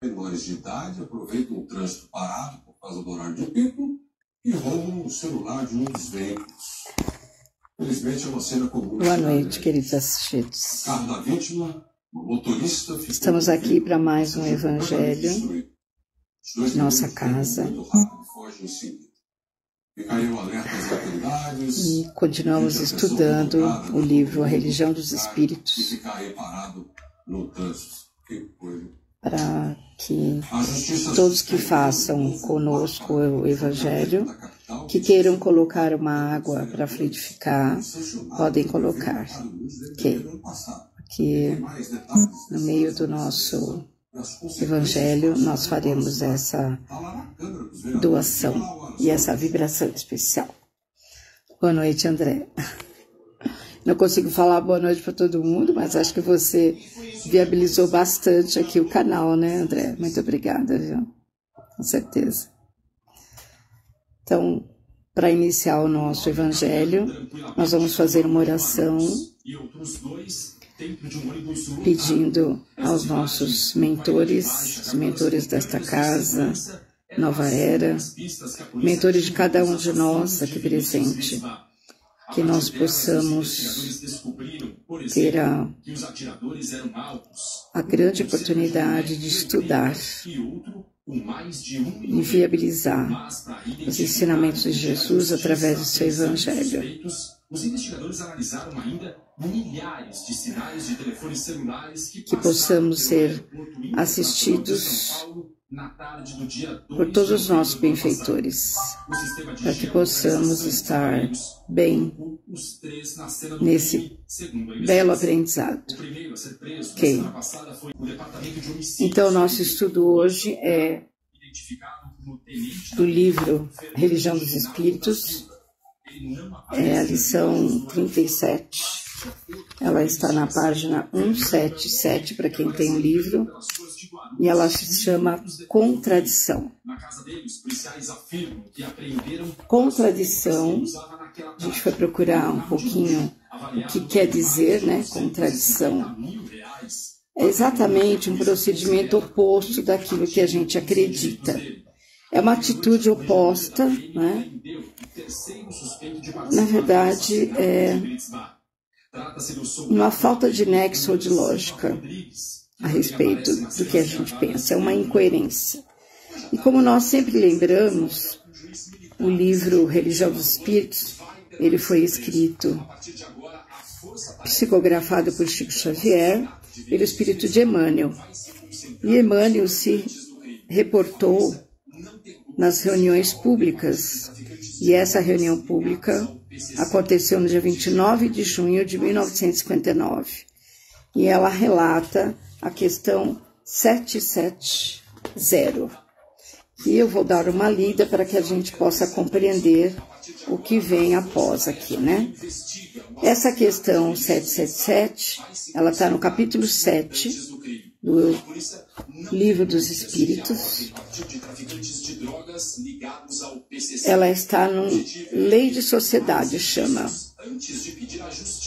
menores de idade aproveitam o trânsito parado por causa do horário de pico e roubam o celular de um dos veículos. Felizmente é uma cena comum. Boa noite, queridos assistidos. Carro da vítima, o motorista ficou... Estamos aqui para mais um evangelho de nossa casa. E continuamos estudando o livro A Religião dos Espíritos, para que todos que façam conosco o evangelho, que queiram colocar uma água para fluidificar, podem colocar. Aqui no meio do nosso evangelho nós faremos essa doação e essa vibração especial. Boa noite, André. Não consigo falar boa noite para todo mundo, mas acho que você viabilizou bastante aqui o canal, né, André? Muito obrigada, viu? Com certeza. Então, para iniciar o nosso evangelho, nós vamos fazer uma oração pedindo aos nossos mentores, os mentores desta casa, Nova Era, mentores de cada um de nós aqui presente, que nós possamos ter a grande oportunidade de estudar e viabilizar os ensinamentos de Jesus através do seu Evangelho. Os investigadores analisaram ainda milhares de sinais de telefones celulares que possamos ser assistidos por todos os nossos benfeitores, para que possamos estar bem nesse belo aprendizado. Ok. Então, nosso estudo hoje é do livro Religião dos Espíritos, é a lição 37. Ela está na página 177, para quem tem o livro, e ela se chama Contradição. Contradição, a gente foi procurar um pouquinho o que quer dizer, né? Contradição. É exatamente um procedimento oposto daquilo que a gente acredita. É uma atitude oposta, né? Na verdade, é uma falta de nexo ou de lógica a respeito do que a gente pensa, é uma incoerência. E como nós sempre lembramos, o livro Religião dos Espíritos, ele foi escrito, psicografado por Chico Xavier, pelo espírito de Emmanuel. E Emmanuel se reportou nas reuniões públicas, e essa reunião pública aconteceu no dia 29 de junho de 1959. E ela relata a questão 770. E eu vou dar uma lida para que a gente possa compreender o que vem após aqui, né? Essa questão 777, ela está no capítulo 7 do Livro dos Espíritos. Ela está no Lei de Sociedade, chama.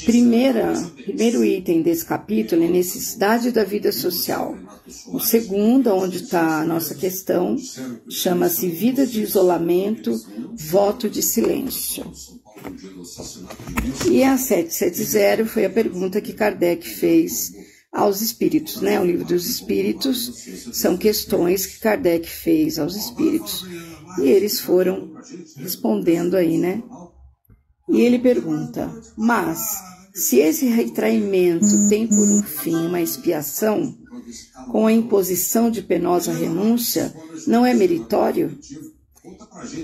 Primeiro item desse capítulo é necessidade da vida social. O segundo, onde está a nossa questão, chama-se vida de isolamento, voto de silêncio. E a 770 foi a pergunta que Kardec fez aos espíritos, né? O Livro dos Espíritos são questões que Kardec fez aos espíritos e eles foram respondendo aí, né? E ele pergunta, mas se esse retraimento tem por um fim uma expiação, com a imposição de penosa renúncia, não é meritório?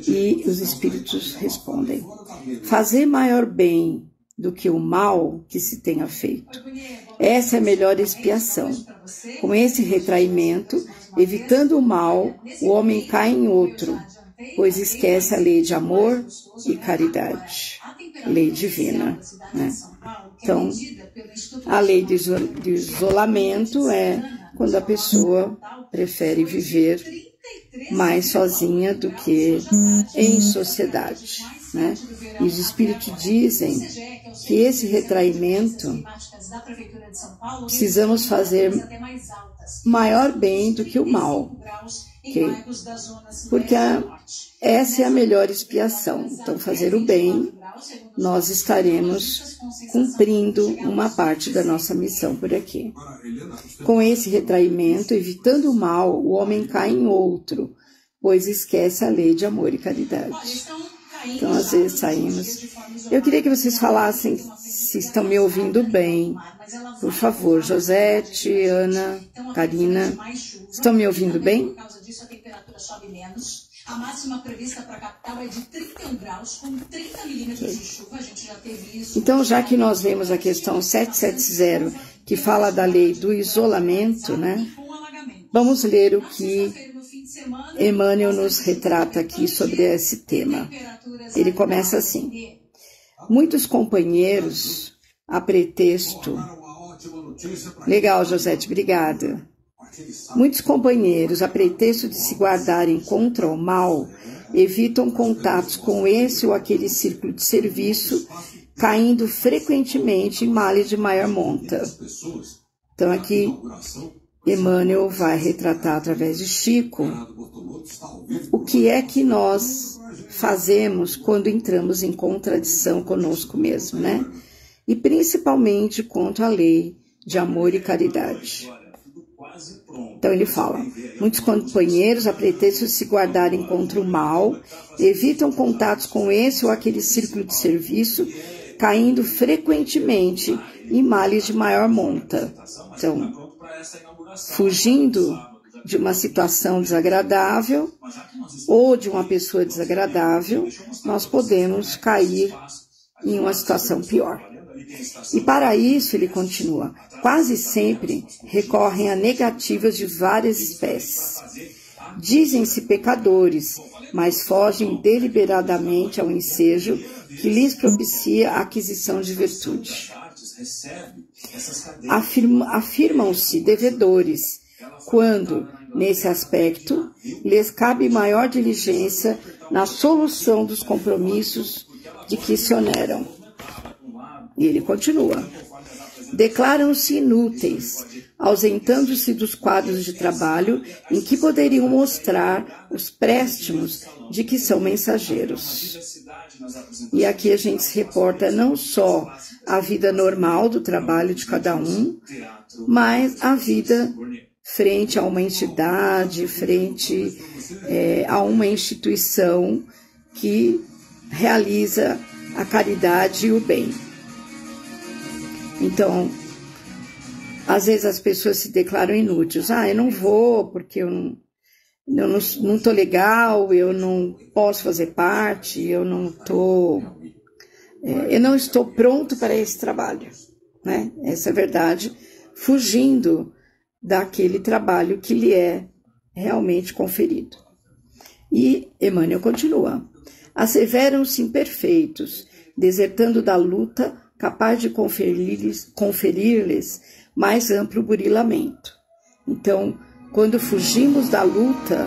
E os espíritos respondem, fazer maior bem do que o mal que se tenha feito. Essa é a melhor expiação. Com esse retraimento, evitando o mal, o homem cai em outro, pois esquece a lei de amor e caridade, lei divina, né? Então, a lei de isolamento é quando a pessoa prefere viver mais sozinha do que em sociedade, né? E os espíritos dizem que esse retraimento precisamos fazer maior bem do que o mal, okay? Porque essa é a melhor expiação. Então, fazer o bem, nós estaremos cumprindo uma parte da nossa missão por aqui. Com esse retraimento, evitando o mal, o homem cai em outro, pois esquece a lei de amor e caridade. Então, às vezes, saímos. Eu queria que vocês falassem se estão me ouvindo bem. Por favor, Josete, Ana, Karina, estão me ouvindo bem? A máxima prevista para a capital é de 31 graus, com 30 milímetros de chuva. A gente já teve isso. Então, já que nós vemos a questão 770, que fala da lei do isolamento, né? Vamos ler o que Emmanuel nos retrata aqui sobre esse tema. Ele começa assim: muitos companheiros, a pretexto... Legal, Josete, obrigada. Muitos companheiros, a pretexto de se guardarem contra o mal, evitam contatos com esse ou aquele círculo de serviço, caindo frequentemente em males de maior monta. Então, aqui, Emmanuel vai retratar através de Chico o que é que nós fazemos quando entramos em contradição conosco mesmo, né? E principalmente contra a lei de amor e caridade. Então ele fala, muitos companheiros, a pretexto de se guardarem contra o mal, evitam contatos com esse ou aquele círculo de serviço, caindo frequentemente em males de maior monta. Então, fugindo de uma situação desagradável ou de uma pessoa desagradável, nós podemos cair em uma situação pior. E para isso, ele continua, quase sempre recorrem a negativas de várias espécies. Dizem-se pecadores, mas fogem deliberadamente ao ensejo que lhes propicia a aquisição de virtude. Afirmam-se devedores, quando, nesse aspecto, lhes cabe maior diligência na solução dos compromissos de que se oneram. E ele continua. Declaram-se inúteis, ausentando-se dos quadros de trabalho em que poderiam mostrar os préstimos de que são mensageiros. E aqui a gente se reporta não só a vida normal do trabalho de cada um, mas a vida frente a uma entidade, frente a uma instituição que realiza a caridade e o bem. Então, às vezes as pessoas se declaram inúteis. Eu não vou porque eu não estou legal, eu não posso fazer parte, eu não estou pronto para esse trabalho, né? Essa é a verdade, fugindo daquele trabalho que lhe é realmente conferido. E Emmanuel continua. Asseveram-se imperfeitos, desertando da luta, capaz de conferir-lhes mais amplo burilamento. Então, quando fugimos da luta,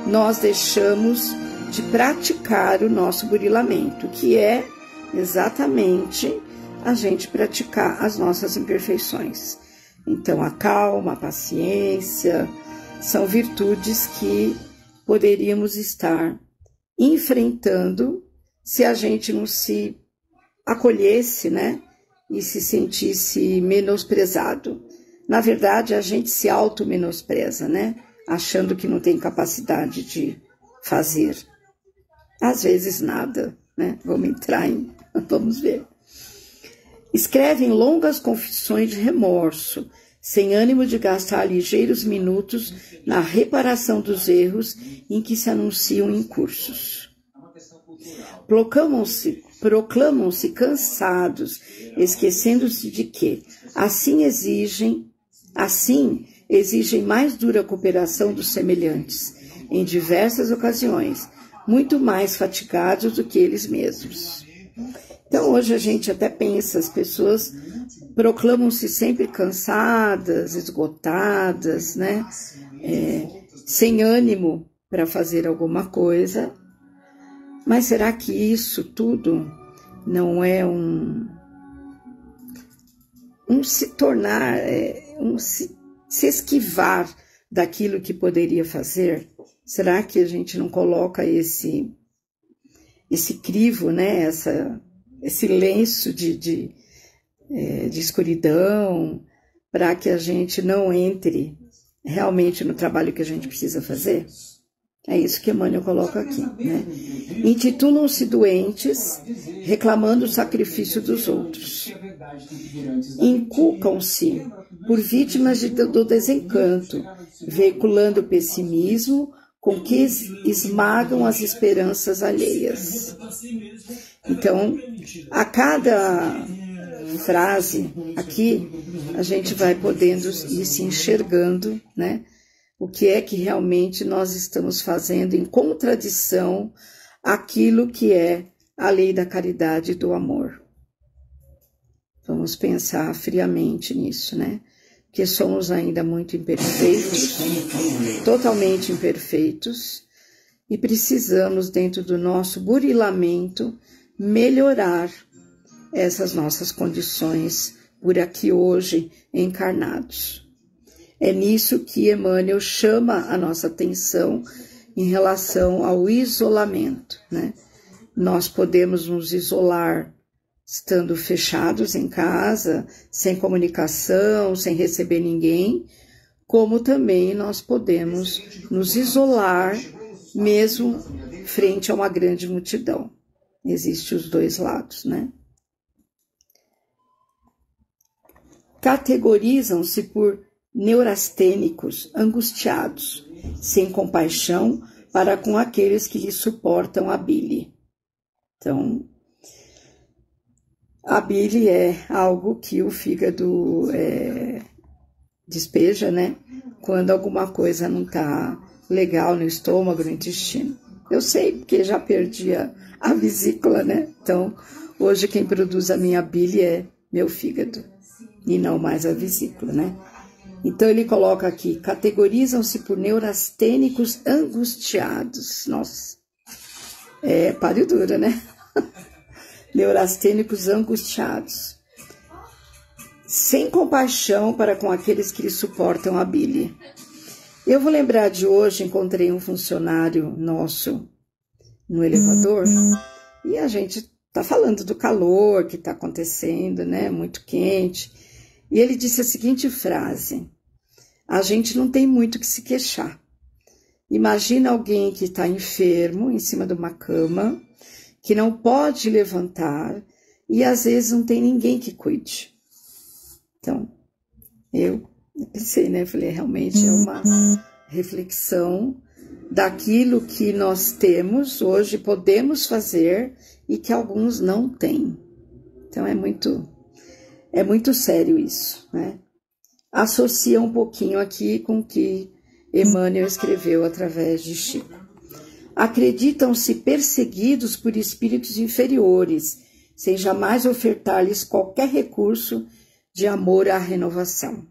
nós deixamos de praticar o nosso burilamento, que é exatamente a gente praticar as nossas imperfeições. Então, a calma, a paciência, são virtudes que poderíamos estar enfrentando se a gente não se acolhesse, né, e se sentisse menosprezado. Na verdade, a gente se auto-menospreza, né, achando que não tem capacidade de fazer. Às vezes nada, né, vamos ver. Escrevem longas confissões de remorso, sem ânimo de gastar ligeiros minutos na reparação dos erros em que se anunciam incursos. Proclamam-se cansados, esquecendo-se de que assim exigem mais dura cooperação dos semelhantes, em diversas ocasiões, muito mais fatigados do que eles mesmos. Então, hoje a gente até pensa, as pessoas proclamam-se sempre cansadas, esgotadas, né? Sem ânimo para fazer alguma coisa, Mas será que isso tudo não é se tornar, se esquivar daquilo que poderia fazer? Será que a gente não coloca esse crivo, né? Esse lenço de escuridão para que a gente não entre realmente no trabalho que a gente precisa fazer? É isso que Emmanuel coloca aqui, né? Intitulam-se doentes, reclamando o sacrifício dos outros. Inculcam-se por vítimas do desencanto, veiculando o pessimismo com que esmagam as esperanças alheias. Então, a cada frase aqui, a gente vai podendo ir se enxergando, né? O que é que realmente nós estamos fazendo em contradição àquilo que é a lei da caridade e do amor. Vamos pensar friamente nisso, né? Porque somos ainda muito imperfeitos, totalmente imperfeitos, e precisamos, dentro do nosso burilamento, melhorar essas nossas condições por aqui hoje encarnados. É nisso que Emmanuel chama a nossa atenção em relação ao isolamento, né? Nós podemos nos isolar estando fechados em casa, sem comunicação, sem receber ninguém, como também nós podemos nos isolar mesmo frente a uma grande multidão. Existem os dois lados, né? Categorizam-se por neurastênicos, angustiados, sem compaixão para com aqueles que lhe suportam a bile. Então, a bile é algo que o fígado despeja, né? Quando alguma coisa não está legal no estômago, no intestino. Eu sei, porque já perdi a vesícula, né? Então, hoje quem produz a minha bile é meu fígado, e não mais a vesícula, né? Então, ele coloca aqui, categorizam-se por neurastênicos angustiados. Nossa, páreo duro, né? Neurastênicos angustiados. Sem compaixão para com aqueles que lhe suportam a bile. Eu vou lembrar de hoje, encontrei um funcionário nosso no elevador, e a gente tá falando do calor que tá acontecendo, né? Muito quente. E ele disse a seguinte frase: a gente não tem muito o que se queixar. Imagina alguém que está enfermo em cima de uma cama, que não pode levantar e às vezes não tem ninguém que cuide. Então, eu pensei, né? Eu falei, realmente é uma reflexão daquilo que nós temos hoje, podemos fazer e que alguns não têm. Então, é muito sério isso, né? Associa um pouquinho aqui com o que Emmanuel escreveu através de Chico. Acreditam-se perseguidos por espíritos inferiores, sem jamais ofertar-lhes qualquer recurso de amor à renovação.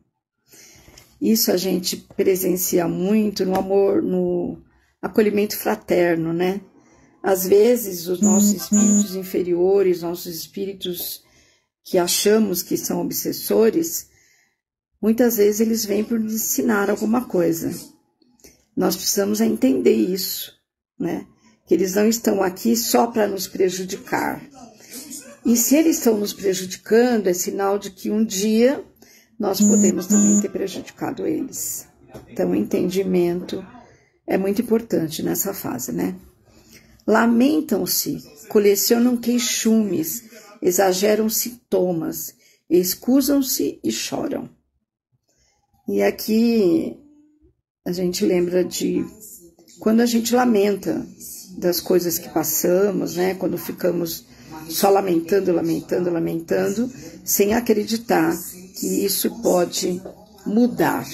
Isso a gente presencia muito no amor, no acolhimento fraterno, né? Às vezes, os nossos espíritos inferiores, nossos espíritos que achamos que são obsessores, muitas vezes eles vêm por nos ensinar alguma coisa. Nós precisamos entender isso, né? Que eles não estão aqui só para nos prejudicar. E se eles estão nos prejudicando, é sinal de que um dia nós podemos também ter prejudicado eles. Então, o entendimento é muito importante nessa fase, né? Lamentam-se, colecionam queixumes, exageram sintomas, excusam-se e choram. E aqui a gente lembra de quando a gente lamenta das coisas que passamos, né? Quando ficamos só lamentando, sem acreditar que isso pode mudar,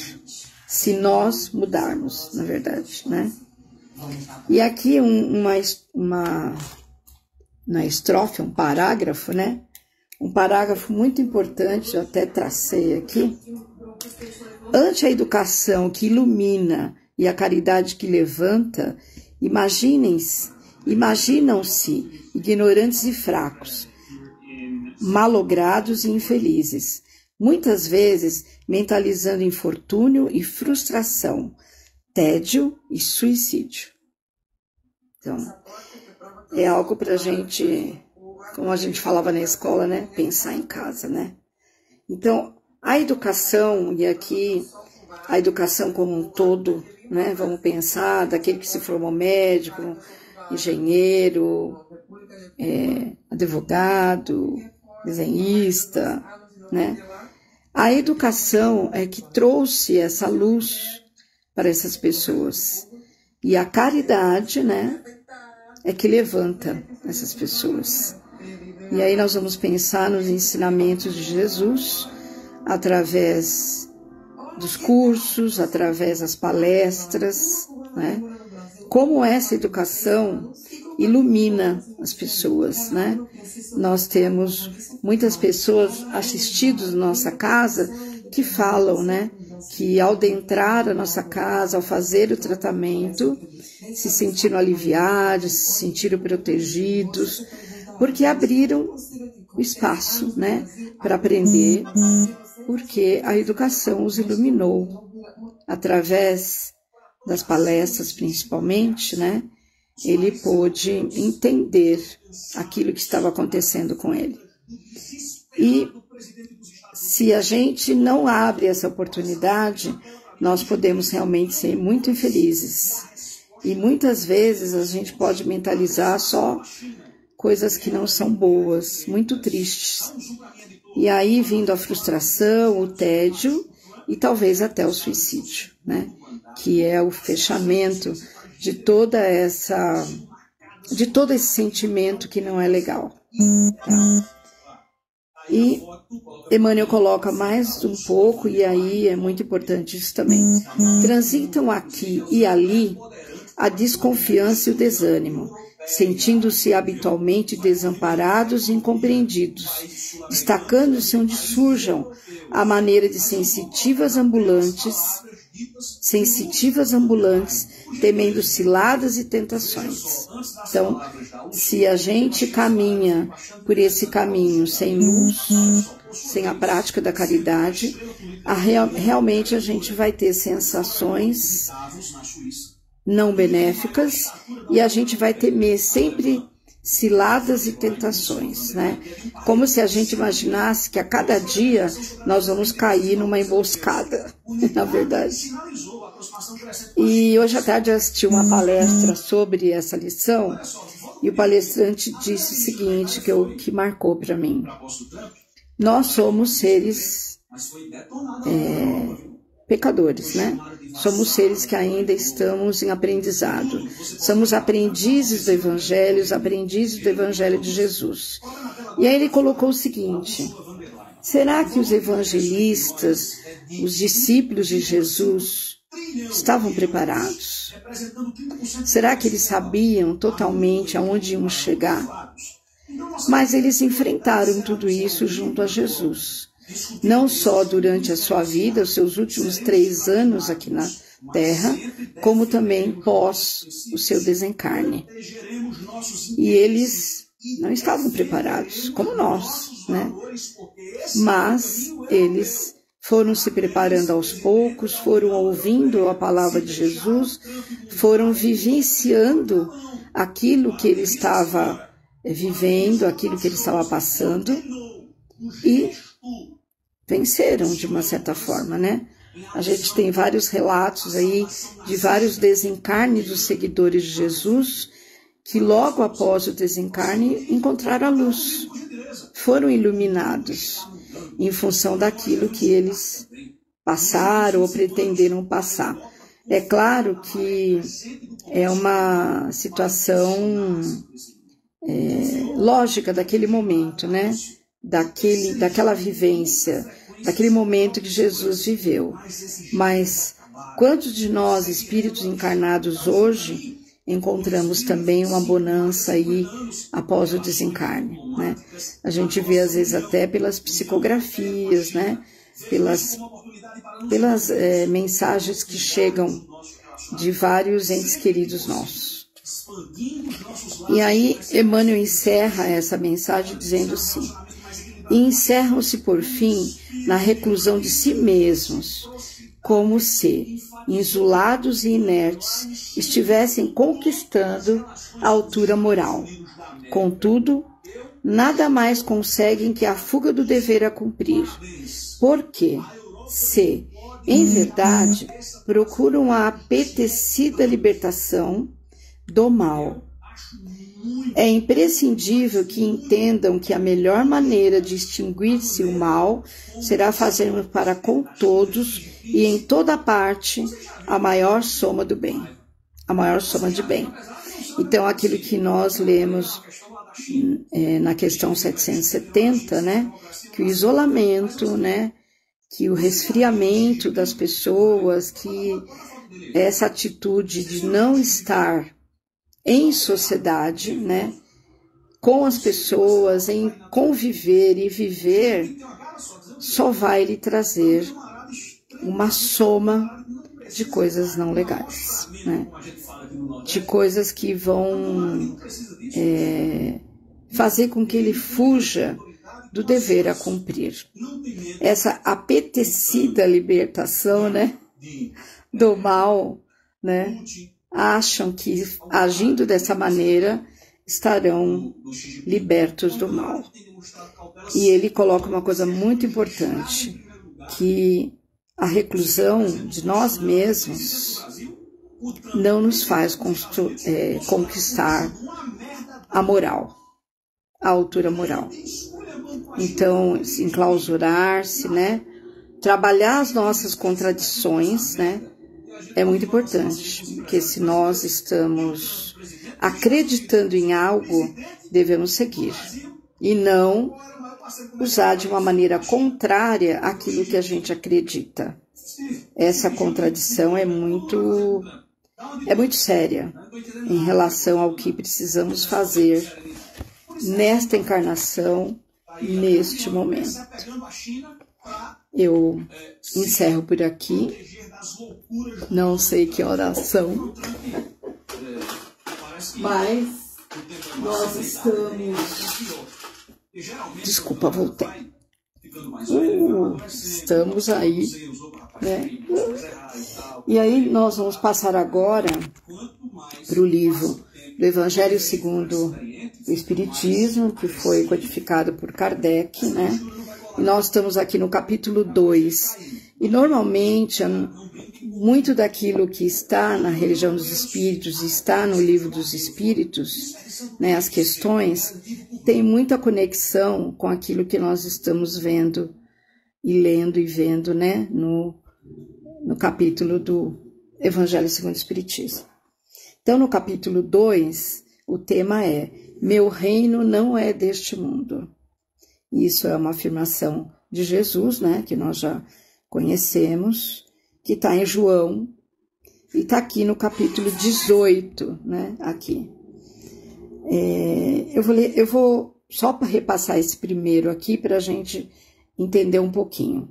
se nós mudarmos, na verdade, né? E aqui na estrofe, um parágrafo, né? Um parágrafo muito importante, eu até tracei aqui. Ante a educação que ilumina e a caridade que levanta, Imaginam-se ignorantes e fracos, malogrados e infelizes, muitas vezes mentalizando infortúnio e frustração, tédio e suicídio. Então, é algo para a gente, como a gente falava na escola, né? Pensar em casa, né? Então, a educação, e aqui a educação como um todo, né? Vamos pensar daquele que se formou médico, engenheiro, advogado, desenhista, né? A educação é que trouxe essa luz para essas pessoas. E a caridade, né, é que levanta essas pessoas. E aí nós vamos pensar nos ensinamentos de Jesus, através dos cursos, através das palestras, né? Como essa educação ilumina as pessoas, né? Nós temos muitas pessoas assistidas na nossa casa que falam, né, que ao adentrar a nossa casa, ao fazer o tratamento, se sentiram aliviados, se sentiram protegidos, porque abriram o espaço, né, para aprender, porque a educação os iluminou através das palestras, principalmente, né? Ele pôde entender aquilo que estava acontecendo com ele. E se a gente não abre essa oportunidade, nós podemos realmente ser muito infelizes. E muitas vezes a gente pode mentalizar só coisas que não são boas, muito tristes. E aí vindo a frustração, o tédio e talvez até o suicídio, né? Que é o fechamento de todo esse sentimento que não é legal. Tá? E Emmanuel coloca mais um pouco, e aí é muito importante isso também. Transitam aqui e ali a desconfiança e o desânimo, sentindo-se habitualmente desamparados e incompreendidos, destacando-se onde surjam a maneira de sensitivas ambulantes, temendo ciladas e tentações. Então, se a gente caminha por esse caminho sem luz, sem a prática da caridade, realmente a gente vai ter sensações não benéficas e a gente vai temer sempre ciladas e tentações, né? Como se a gente imaginasse que a cada dia nós vamos cair numa emboscada, na verdade. E hoje à tarde eu assisti uma palestra sobre essa lição e o palestrante disse o seguinte, que marcou para mim. Nós somos seres pecadores, né? Somos seres que ainda estamos em aprendizado. Somos aprendizes do Evangelho, os aprendizes do Evangelho de Jesus. E aí ele colocou o seguinte, será que os evangelistas, os discípulos de Jesus, estavam preparados? Será que eles sabiam totalmente aonde iam chegar? Mas eles enfrentaram tudo isso junto a Jesus. Não só durante a sua vida, os seus últimos 3 anos aqui na Terra, como também pós o seu desencarne. E eles não estavam preparados, como nós, né? Mas eles foram se preparando aos poucos, foram ouvindo a palavra de Jesus, foram vivenciando aquilo que ele estava vivendo, aquilo que ele estava passando, e venceram de uma certa forma, né? A gente tem vários relatos aí de vários desencarnes dos seguidores de Jesus que logo após o desencarne encontraram a luz, foram iluminados em função daquilo que eles passaram ou pretenderam passar. É claro que é uma situação lógica daquele momento, né? Daquela vivência, daquele momento que Jesus viveu. Mas quantos de nós, espíritos encarnados hoje, encontramos também uma bonança aí após o desencarne, né? A gente vê às vezes até pelas psicografias, né? Pelas mensagens que chegam de vários entes queridos nossos. E aí Emmanuel encerra essa mensagem dizendo assim: e encerram-se por fim na reclusão de si mesmos, como se, isolados e inertes, estivessem conquistando a altura moral. Contudo, nada mais conseguem que a fuga do dever a cumprir, porque, se, em verdade, procuram a apetecida libertação do mal, é imprescindível que entendam que a melhor maneira de extinguir-se o mal será fazermos para com todos e em toda parte a maior soma do bem, a maior soma de bem. Então, aquilo que nós lemos na questão 770, né, que o isolamento, né, que o resfriamento das pessoas, que essa atitude de não estar em sociedade, né, com as pessoas, em conviver e viver, só vai lhe trazer uma soma de coisas não legais, né, de coisas que vão fazer com que ele fuja do dever a cumprir. Essa apetecida libertação, né, do mal, né, acham que agindo dessa maneira estarão libertos do mal. E ele coloca uma coisa muito importante, que a reclusão de nós mesmos não nos faz conquistar a moral, a altura moral. Então, enclausurar-se, né, trabalhar as nossas contradições, né, é muito importante, porque se nós estamos acreditando em algo, devemos seguir e não usar de uma maneira contrária aquilo que a gente acredita. Essa contradição é muito séria em relação ao que precisamos fazer nesta encarnação, neste momento. Eu encerro por aqui. Não sei que horas são, mas nós estamos... Desculpa, voltei. Estamos aí, né? E aí nós vamos passar agora para o livro do Evangelho segundo o Espiritismo, que foi codificado por Kardec, né? E nós estamos aqui no capítulo 2. E normalmente, muito daquilo que está na religião dos espíritos, está no livro dos espíritos, né, as questões, tem muita conexão com aquilo que nós estamos vendo e lendo e vendo, né, no capítulo do Evangelho segundo o Espiritismo. Então, no capítulo 2, o tema é: meu reino não é deste mundo. Isso é uma afirmação de Jesus, né, que nós já conhecemos, que está em João, e está aqui no capítulo 18, né, aqui. Eu vou só repassar esse primeiro aqui para a gente entender um pouquinho.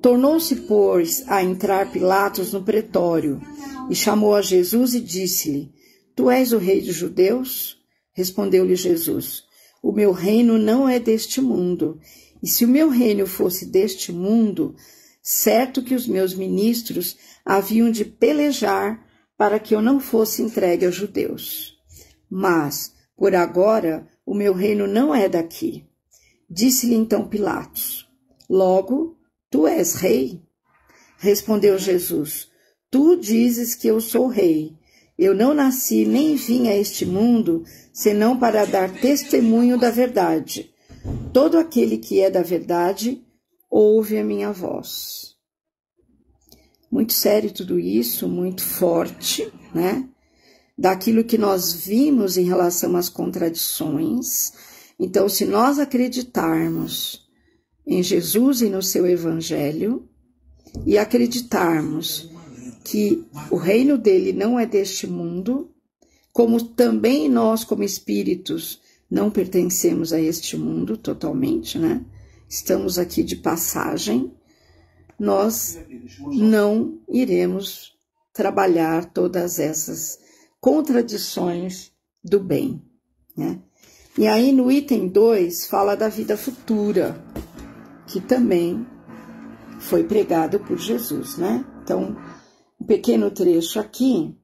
Tornou-se, pois, a entrar Pilatos no pretório, e chamou a Jesus e disse-lhe: Tu és o rei dos judeus? Respondeu-lhe Jesus: O meu reino não é deste mundo, e se o meu reino fosse deste mundo, certo que os meus ministros haviam de pelejar para que eu não fosse entregue aos judeus. Mas, por agora, o meu reino não é daqui. Disse-lhe então Pilatos: Logo, tu és rei? Respondeu Jesus: Tu dizes que eu sou rei. Eu não nasci nem vim a este mundo, senão para dar testemunho da verdade. Todo aquele que é da verdade, ouve a minha voz. Muito sério tudo isso, muito forte, né? Daquilo que nós vimos em relação às contradições. Então, se nós acreditarmos em Jesus e no seu Evangelho, e acreditarmos que o reino dele não é deste mundo, como também nós, como espíritos, não pertencemos a este mundo totalmente, né? Estamos aqui de passagem, nós não iremos trabalhar todas essas contradições do bem, né? E aí no item 2 fala da vida futura, que também foi pregado por Jesus, né? Então, um pequeno trecho aqui,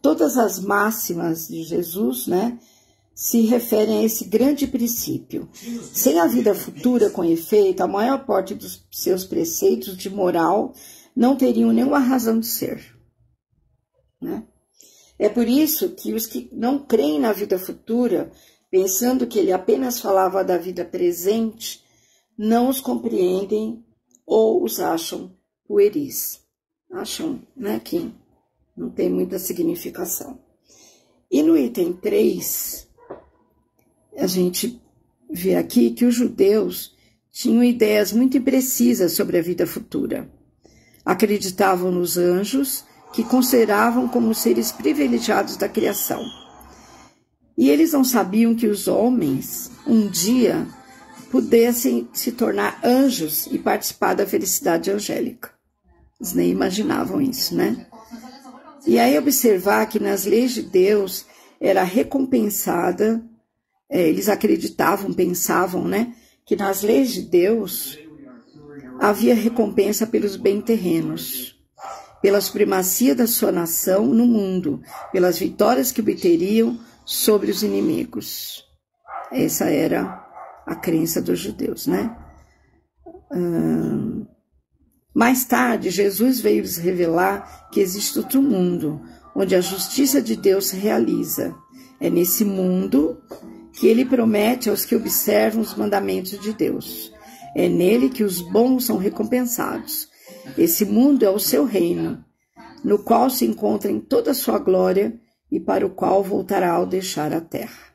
todas as máximas de Jesus, né, se referem a esse grande princípio. Sem a vida futura, com efeito, a maior parte dos seus preceitos de moral não teriam nenhuma razão de ser, né? É por isso que os que não creem na vida futura, pensando que ele apenas falava da vida presente, não os compreendem ou os acham pueris. Acham, né, que não tem muita significação. E no item 3, a gente vê aqui que os judeus tinham ideias muito imprecisas sobre a vida futura. Acreditavam nos anjos, que consideravam como seres privilegiados da criação. E eles não sabiam que os homens, um dia, pudessem se tornar anjos e participar da felicidade angélica. Eles nem imaginavam isso, né? E aí observar que nas leis de Deus era recompensada, eles acreditavam, pensavam, né, que nas leis de Deus havia recompensa pelos bens terrenos, pela supremacia da sua nação no mundo, pelas vitórias que obteriam sobre os inimigos. Essa era a crença dos judeus, né? Mais tarde, Jesus veio lhes revelar que existe outro mundo, onde a justiça de Deus se realiza. É nesse mundo que ele promete aos que observam os mandamentos de Deus. É nele que os bons são recompensados. Esse mundo é o seu reino, no qual se encontra em toda a sua glória e para o qual voltará ao deixar a terra.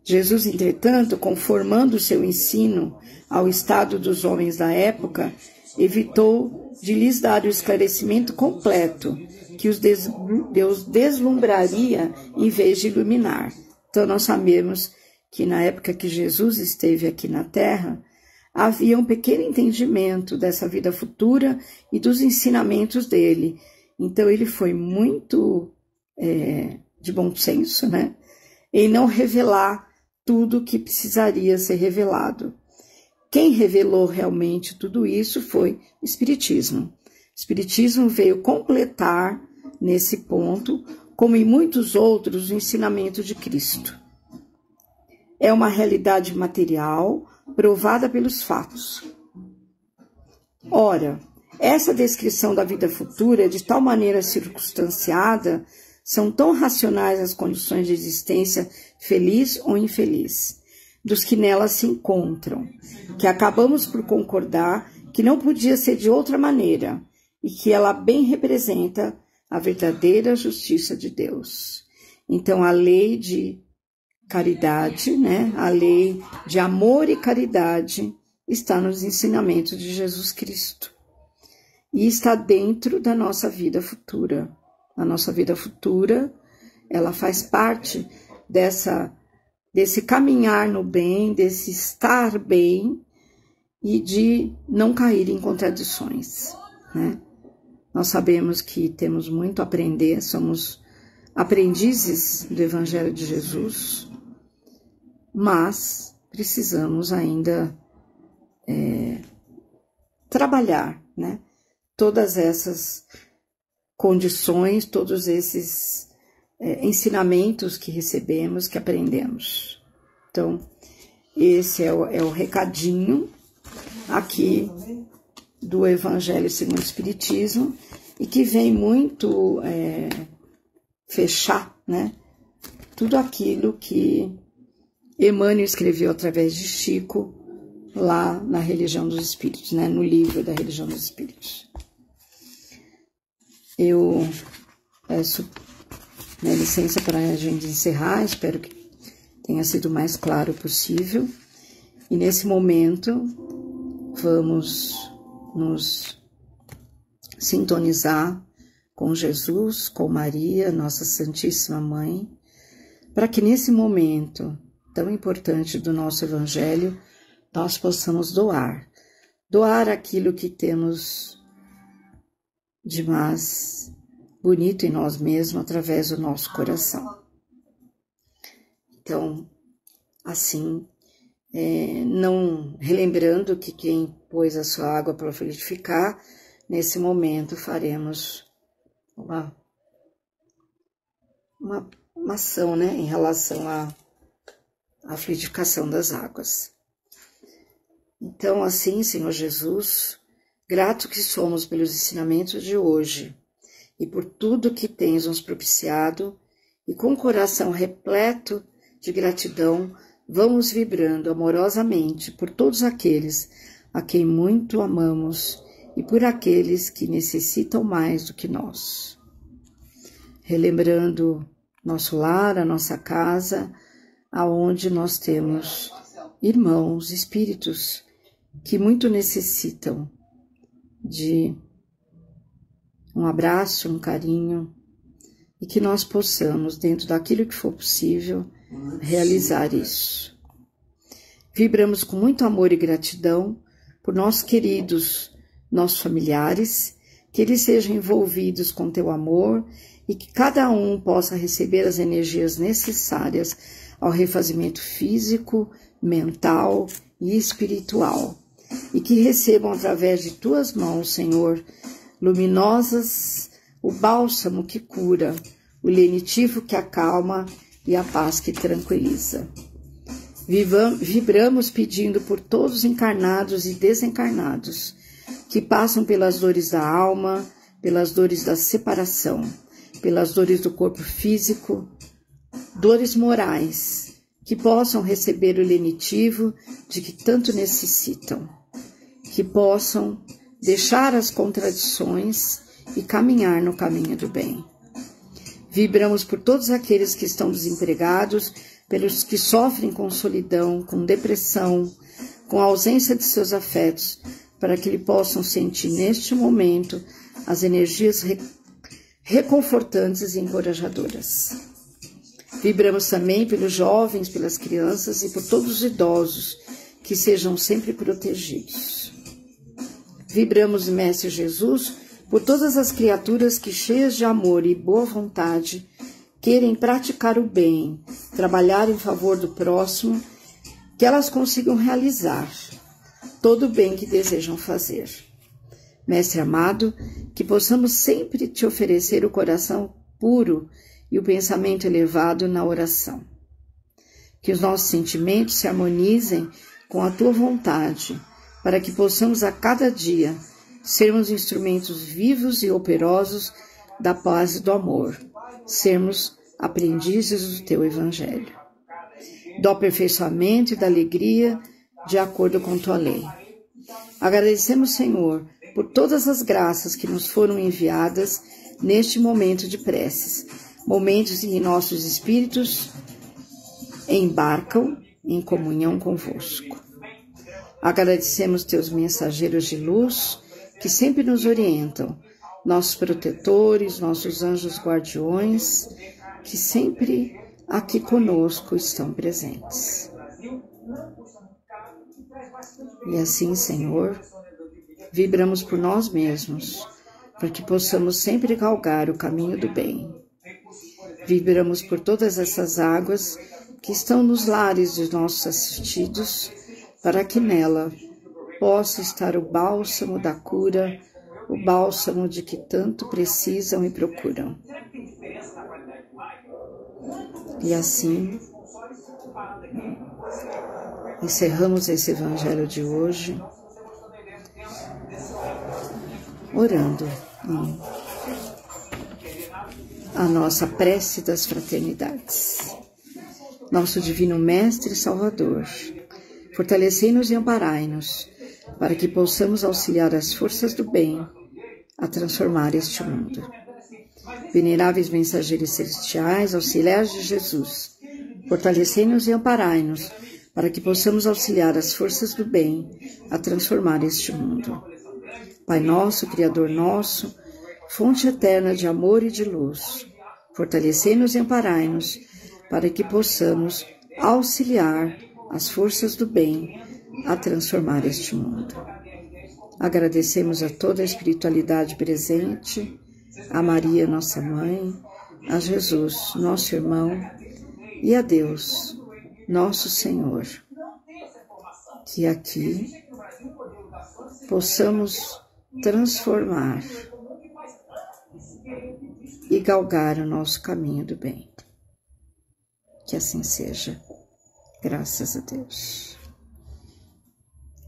Jesus, entretanto, conformando o seu ensino ao estado dos homens da época, evitou de lhes dar o esclarecimento completo que Deus deslumbraria em vez de iluminar. Então, nós sabemos que na época que Jesus esteve aqui na Terra, havia um pequeno entendimento dessa vida futura e dos ensinamentos dele. Então, ele foi muito de bom senso, né, em não revelar tudo que precisaria ser revelado. Quem revelou realmente tudo isso foi o Espiritismo. O Espiritismo veio completar, nesse ponto, como em muitos outros, o ensinamento de Cristo. É uma realidade material provada pelos fatos. Ora, essa descrição da vida futura, de tal maneira circunstanciada, são tão racionais as condições de existência feliz ou infeliz dos que nelas se encontram, que acabamos por concordar que não podia ser de outra maneira e que ela bem representa a verdadeira justiça de Deus. Então, a lei de caridade, né, a lei de amor e caridade está nos ensinamentos de Jesus Cristo e está dentro da nossa vida futura. A nossa vida futura, ela faz parte desse caminhar no bem, desse estar bem e de não cair em contradições, né? Nós sabemos que temos muito a aprender, somos aprendizes do Evangelho de Jesus, mas precisamos ainda trabalhar, né, todas essas condições, todos esses ensinamentos que recebemos, que aprendemos. Então, esse é o recadinho aqui do Evangelho segundo o Espiritismo e que vem muito fechar, né, tudo aquilo que Emmanuel escreveu através de Chico lá na Religião dos Espíritos, né, no livro da Religião dos Espíritos. Eu peço licença para a gente encerrar, espero que tenha sido o mais claro possível. E nesse momento, vamos nos sintonizar com Jesus, com Maria, nossa Santíssima Mãe, para que nesse momento tão importante do nosso Evangelho, nós possamos doar aquilo que temos de mais bonito em nós mesmos através do nosso coração. Então, assim, não relembrando que quem pôs a sua água para fluidificar, nesse momento faremos uma ação, né, em relação à fluidificação das águas. Então, assim, Senhor Jesus, grato que somos pelos ensinamentos de hoje e por tudo que tens nos propiciado, e com o coração repleto de gratidão, vamos vibrando amorosamente por todos aqueles a quem muito amamos e por aqueles que necessitam mais do que nós. Relembrando nosso lar, a nossa casa, aonde nós temos irmãos, espíritos que muito necessitam de um abraço, um carinho, e que nós possamos, dentro daquilo que for possível, realizar isso. Vibramos com muito amor e gratidão por nossos queridos, nossos familiares, que eles sejam envolvidos com teu amor e que cada um possa receber as energias necessárias ao refazimento físico, mental e espiritual, e que recebam através de tuas mãos, Senhor, luminosas, o bálsamo que cura, o lenitivo que acalma e a paz que tranquiliza. Vibramos pedindo por todos os encarnados e desencarnados que passam pelas dores da alma, pelas dores da separação, pelas dores do corpo físico, dores morais, que possam receber o lenitivo de que tanto necessitam, que possam deixar as contradições e caminhar no caminho do bem. Vibramos por todos aqueles que estão desempregados, pelos que sofrem com solidão, com depressão, com a ausência de seus afetos, para que eles possam sentir neste momento as energias reconfortantes e encorajadoras. Vibramos também pelos jovens, pelas crianças e por todos os idosos, que sejam sempre protegidos. Vibramos, Mestre Jesus, por todas as criaturas que, cheias de amor e boa vontade, querem praticar o bem, trabalhar em favor do próximo, que elas consigam realizar todo o bem que desejam fazer. Mestre amado, que possamos sempre te oferecer o coração puro e o pensamento elevado na oração. Que os nossos sentimentos se harmonizem com a tua vontade, para que possamos a cada dia sermos instrumentos vivos e operosos da paz e do amor, sermos aprendizes do teu evangelho, do aperfeiçoamento e da alegria de acordo com tua lei. Agradecemos, Senhor, por todas as graças que nos foram enviadas neste momento de preces, momentos em que nossos espíritos embarcam em comunhão convosco. Agradecemos teus mensageiros de luz que sempre nos orientam, nossos protetores, nossos anjos guardiões, que sempre aqui conosco estão presentes. E assim, Senhor, vibramos por nós mesmos, para que possamos sempre galgar o caminho do bem. Vibramos por todas essas águas que estão nos lares de nossos assistidos, para que nela possa estar o bálsamo da cura, o bálsamo de que tanto precisam e procuram. E assim, encerramos esse evangelho de hoje, orando a nossa prece das fraternidades. Nosso Divino Mestre e Salvador, fortalecei-nos e amparai-nos, para que possamos auxiliar as forças do bem a transformar este mundo. Veneráveis mensageiros celestiais, auxiliares de Jesus, fortalecei-nos e amparai-nos, para que possamos auxiliar as forças do bem a transformar este mundo. Pai nosso, Criador nosso, fonte eterna de amor e de luz, fortalecei-nos e amparai-nos, para que possamos auxiliar as forças do bem a transformar este mundo. Agradecemos a toda a espiritualidade presente, a Maria, nossa mãe, a Jesus, nosso irmão, e a Deus, nosso Senhor, que aqui possamos transformar e galgar o nosso caminho do bem. Que assim seja, graças a Deus.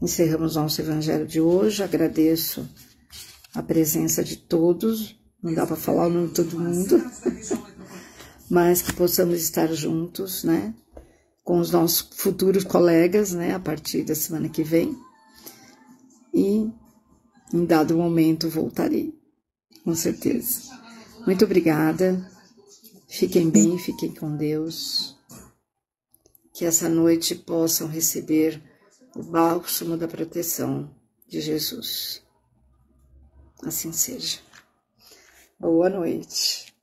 Encerramos nosso evangelho de hoje. Agradeço a presença de todos, não dá para falar o nome de todo mundo, mas que possamos estar juntos, né, com os nossos futuros colegas, né, a partir da semana que vem. E em dado momento voltarei, com certeza. Muito obrigada. Fiquem bem, fiquem com Deus. Que essa noite possam receber o bálsamo da proteção de Jesus. Assim seja. Boa noite.